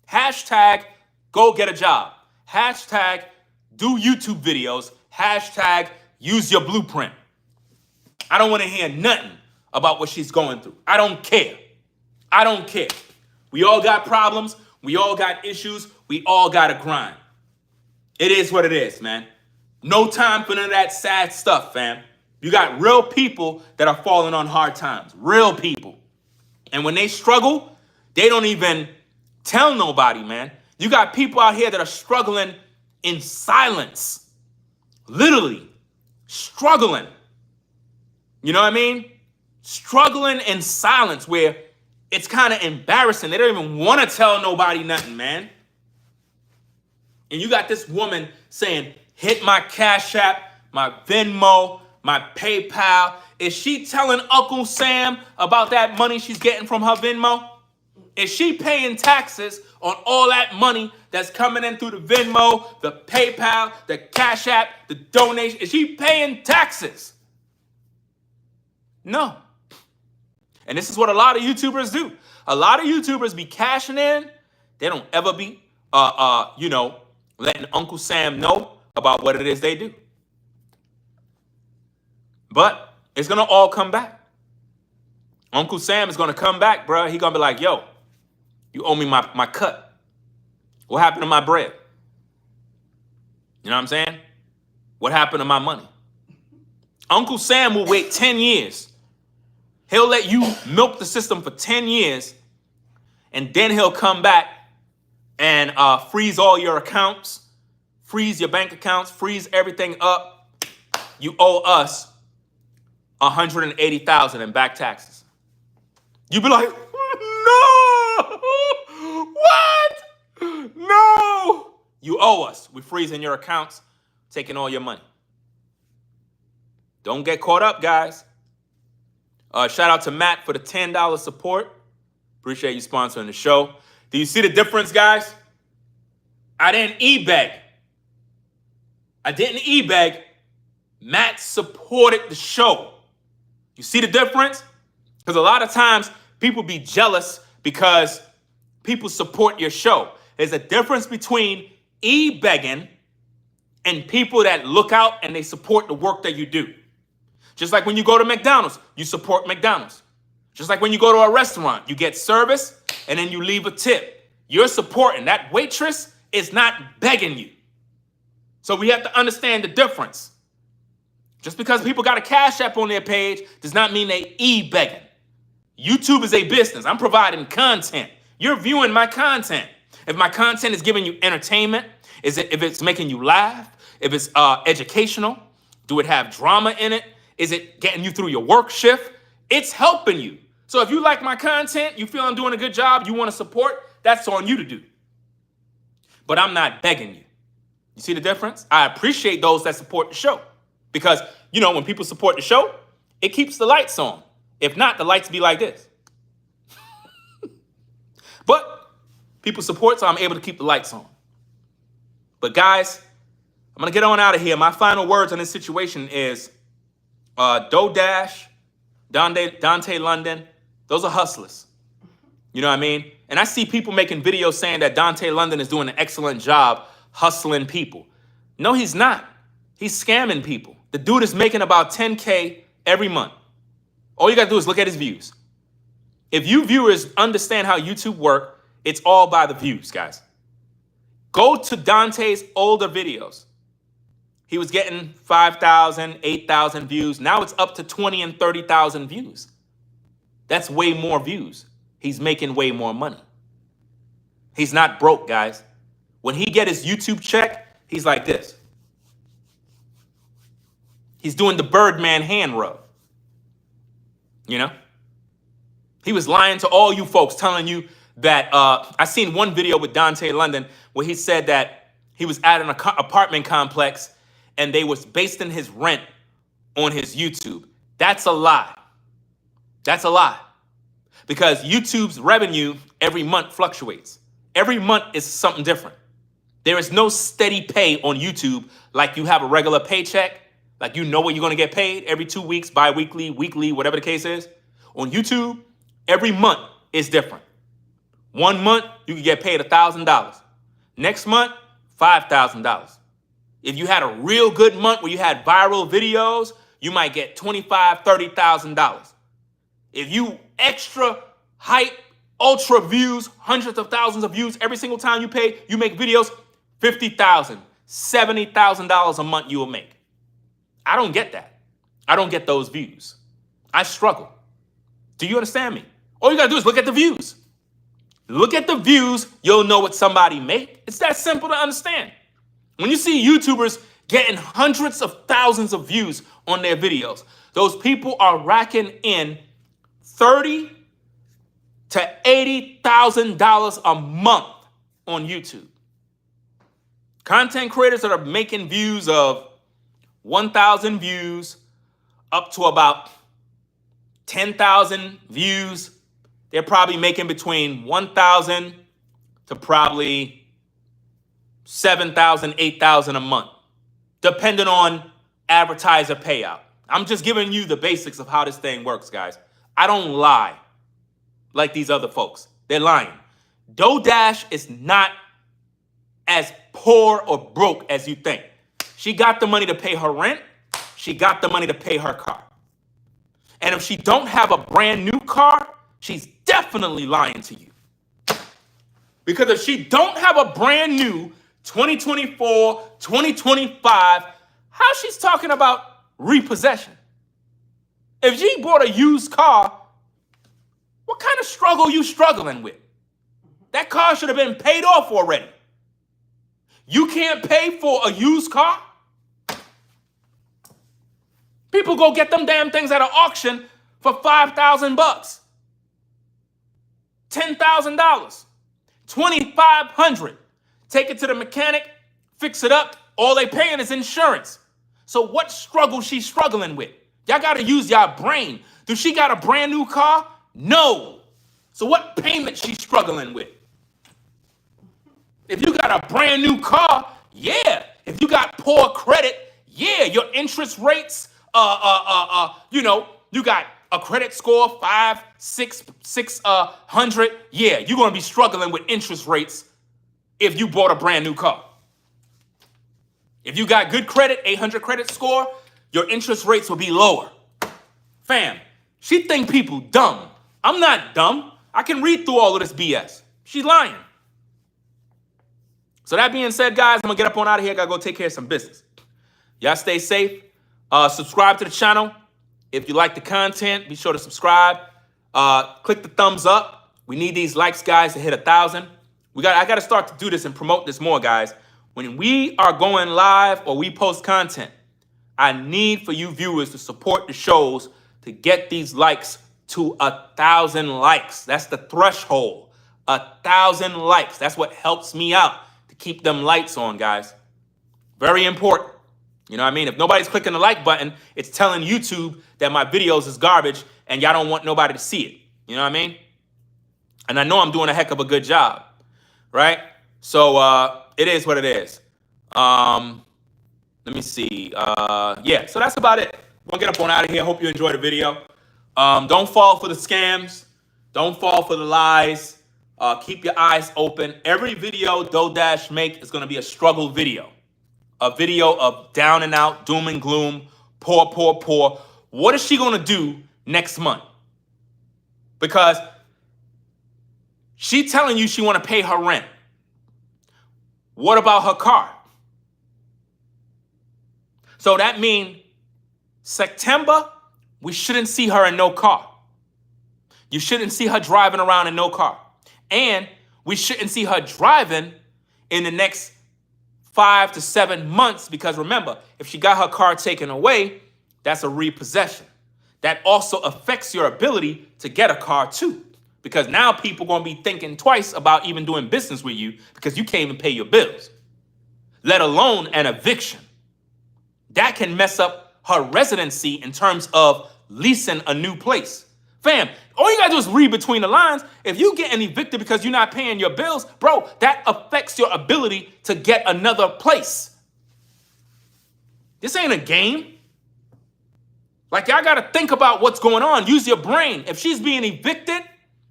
Hashtag, go get a job. Hashtag, do YouTube videos. Hashtag, use your blueprint. I don't want to hear nothing about what she's going through. I don't care. I don't care. We all got problems. We all got issues. We all got to grind. It is what it is, man. No time for none of that sad stuff, fam. You got real people that are falling on hard times. Real people. And when they struggle, they don't even tell nobody, man. You got people out here that are struggling in silence. Literally struggling. You know what I mean? Struggling in silence where it's kind of embarrassing. They don't even want to tell nobody nothing, man. And you got this woman saying, hit my Cash App, my Venmo, my PayPal. Is she telling Uncle Sam about that money she's getting from her Venmo? Is she paying taxes on all that money that's coming in through the Venmo, the PayPal, the Cash App, the donation? Is she paying taxes? No. And this is what a lot of YouTubers do. A lot of YouTubers be cashing in. They don't ever be, letting Uncle Sam know about what it is they do. But it's going to all come back. Uncle Sam is going to come back, bro. He's going to be like, yo, you owe me my cut. What happened to my bread? You know what I'm saying? What happened to my money? Uncle Sam will wait 10 years. He'll let you milk the system for 10 years, and then he'll come back and freeze all your accounts, freeze your bank accounts, freeze everything up. You owe us $180,000 in back taxes. You be like, no, what? No, you owe us. We're freezing your accounts, taking all your money. Don't get caught up, guys. Shout out to Matt for the $10 support. Appreciate you sponsoring the show. Do you see the difference, guys? I didn't ebeg. Matt supported the show. You see the difference? Because a lot of times people be jealous because people support your show. There's a difference between ebegging and people that look out and they support the work that you do. Just like when you go to McDonald's, you support McDonald's. Just like when you go to a restaurant, you get service and then you leave a tip. You're supporting. That waitress is not begging you. So we have to understand the difference. Just because people got a Cash App on their page does not mean they e-begging. YouTube is a business. I'm providing content. You're viewing my content. If my content is giving you entertainment, if it's making you laugh, if it's educational, do it have drama in it? Is it getting you through your work shift? It's helping you. So if you like my content, you feel I'm doing a good job, you want to support, that's on you to do. But I'm not begging you. You see the difference? I appreciate those that support the show. Because, when people support the show, it keeps the lights on. If not, the lights be like this. But people support, so I'm able to keep the lights on. But guys, I'm going to get on out of here. My final words on this situation is Dodash, Dante London, those are hustlers. You know what I mean? And I see people making videos saying that Dante London is doing an excellent job hustling people. No, he's not. He's scamming people. The dude is making about 10K every month. All you got to do is look at his views. If you viewers understand how YouTube works, it's all by the views, guys. Go to Dante's older videos. He was getting 5,000, 8,000 views. Now it's up to 20 and 30,000 views. That's way more views. He's making way more money. He's not broke, guys. When he get his YouTube check, he's like this. He's doing the Birdman hand rub. He was lying to all you folks, telling you that I seen one video with Dante London where he said that he was at an apartment complex and they was basing his rent on his YouTube. That's a lie. That's a lie. Because YouTube's revenue every month fluctuates. Every month is something different. There is no steady pay on YouTube like you have a regular paycheck, like you know what you're going to get paid every 2 weeks, bi-weekly, weekly, whatever the case is. On YouTube, every month is different. 1 month, you can get paid $1,000. Next month, $5,000. If you had a real good month where you had viral videos, you might get $25,000, $30,000. If you extra hype, ultra views, hundreds of thousands of views every single time you make videos, $50,000, $70,000 a month you will make. I don't get that. I don't get those views. I struggle. Do you understand me? All you gotta do is look at the views. Look at the views, you'll know what somebody make. It's that simple to understand. When you see YouTubers getting hundreds of thousands of views on their videos, those people are racking in $30,000 to $80,000 a month on YouTube. Content creators that are making views of 1,000 views up to about 10,000 views, they're probably making between 1,000 to probably 7,000, 8,000 a month, depending on advertiser payout. I'm just giving you the basics of how this thing works, guys. I don't lie like these other folks. They're lying. DoDash is not as poor or broke as you think. She got the money to pay her rent. She got the money to pay her car. And if she don't have a brand new car, she's definitely lying to you. Because if she don't have a brand new 2024, 2025, how she's talking about repossession? If she bought a used car, what kind of struggle you struggling with? That car should have been paid off already. You can't pay for a used car? People go get them damn things at an auction for $5,000, $10,000, $2,500. Take it to the mechanic, fix it up. All they paying is insurance. So what struggle she's struggling with? Y'all got to use y'all brain. Does she got a brand new car? No. So what payment she's struggling with? If you got a brand new car, yeah. If you got poor credit, yeah. Your interest rates, you got a credit score 600. Yeah, you're gonna be struggling with interest rates if you bought a brand new car. If you got good credit, 800 credit score, your interest rates will be lower. Fam, she think people dumb. I'm not dumb. I can read through all of this BS. She's lying. So that being said, guys, I'm gonna get up on out of here. I gotta go take care of some business. Y'all stay safe. Subscribe to the channel. If you like the content, be sure to subscribe. Click the thumbs up. We need these likes, guys, to hit 1,000. I gotta start to do this and promote this more, guys. When we are going live or we post content, I need for you viewers to support the shows to get these likes to 1,000 likes. That's the threshold. 1,000 likes. That's what helps me out to keep them lights on, guys. Very important. You know what I mean? If nobody's clicking the like button, it's telling YouTube that my videos is garbage and y'all don't want nobody to see it. You know what I mean? And I know I'm doing a heck of a good job, right? So it is what it is. Let me see. Yeah, so that's about it. We'll get up on out of here. Hope you enjoyed the video. Don't fall for the scams. Don't fall for the lies. Keep your eyes open. Every video DoDash make is going to be a struggle video. A video of down and out, doom and gloom, poor, poor, poor. What is she going to do next month? Because she telling you she want to pay her rent. What about her car? So that means September, we shouldn't see her in no car. You shouldn't see her driving around in no car. And we shouldn't see her driving in the next 5 to 7 months, because remember, if she got her car taken away, that's a repossession. That also affects your ability to get a car too, because now people are going to be thinking twice about even doing business with you because you can't even pay your bills, let alone an eviction. That can mess up her residency in terms of leasing a new place. Fam, all you gotta do is read between the lines. If you get evicted because you're not paying your bills, bro, that affects your ability to get another place. This ain't a game. Like, y'all gotta think about what's going on. Use your brain. If she's being evicted,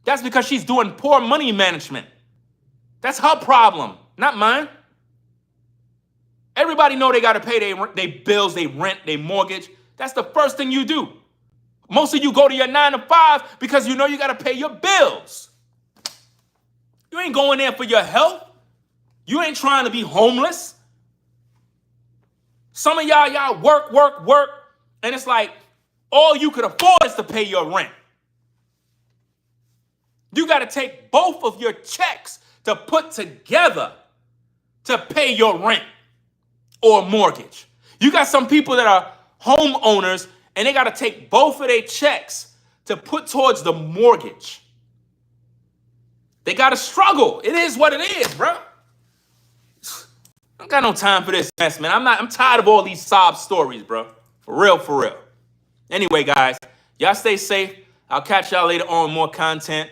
that's because she's doing poor money management. That's her problem, not mine. Everybody know they gotta pay their bills, they rent, their mortgage. That's the first thing you do. Most of you go to your 9 to 5 because you know you got to pay your bills. You ain't going there for your health. You ain't trying to be homeless. Some of y'all work, and it's like all you could afford is to pay your rent. You got to take both of your checks to put together to pay your rent or mortgage. You got some people that are homeowners and they got to take both of their checks to put towards the mortgage. They got to struggle. It is what it is, bro. I don't got no time for this mess, man. I'm tired of all these sob stories, bro. For real, for real. Anyway, guys, y'all stay safe. I'll catch y'all later on with more content.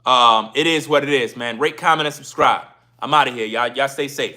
It is what it is, man. Rate, comment, and subscribe. I'm out of here, y'all. Y'all stay safe.